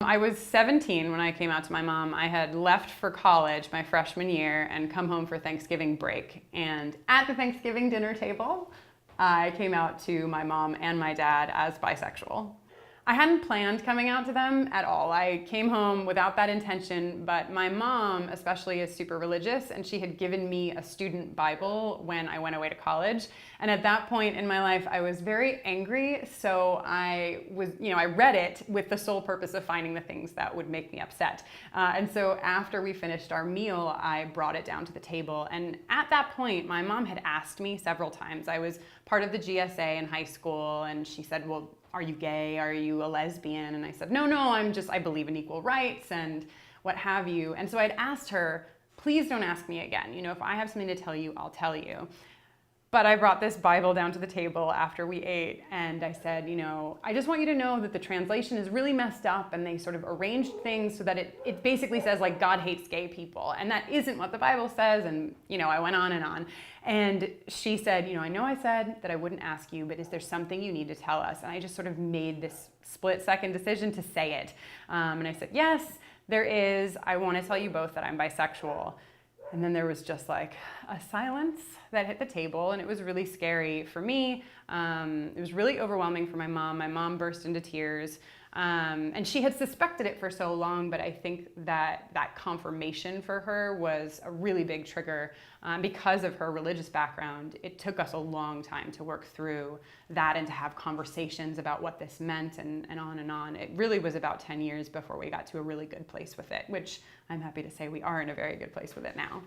I was 17 when I came out to my mom. I had left for college my freshman year and come home for Thanksgiving break. And at the Thanksgiving dinner table, I came out to my mom and my dad as bisexual. I hadn't planned coming out to them at all. I came home without that intention, but my mom especially is super religious, and she had given me a student Bible when I went away to college. And at that point in my life, I was very angry, so I read it with the sole purpose of finding the things that would make me upset. And so after we finished our meal, I brought it down to the table. And at that point, my mom had asked me several times. I was part of the GSA in high school, and she said, well, are you gay? Are you a lesbian? And I said, no, I believe in equal rights and what have you. And so I'd asked her, please don't ask me again. If I have something to tell you, I'll tell you. But I brought this Bible down to the table after we ate, and I said, I just want you to know that the translation is really messed up, and they sort of arranged things so that it basically says, like, God hates gay people. And that isn't what the Bible says. And, I went on and on. And she said, I know I said that I wouldn't ask you, but is there something you need to tell us? And I just sort of made this split-second decision to say it. And I said, yes, there is. I want to tell you both that I'm bisexual. And then there was just like a silence that hit the table, and it was really scary for me. It was really overwhelming for my mom. My mom burst into tears. And she had suspected it for so long, but I think that confirmation for her was a really big trigger. Because of her religious background, it took us a long time to work through that and to have conversations about what this meant and on and on. It really was about 10 years before we got to a really good place with it, which I'm happy to say we are in a very good place with it now.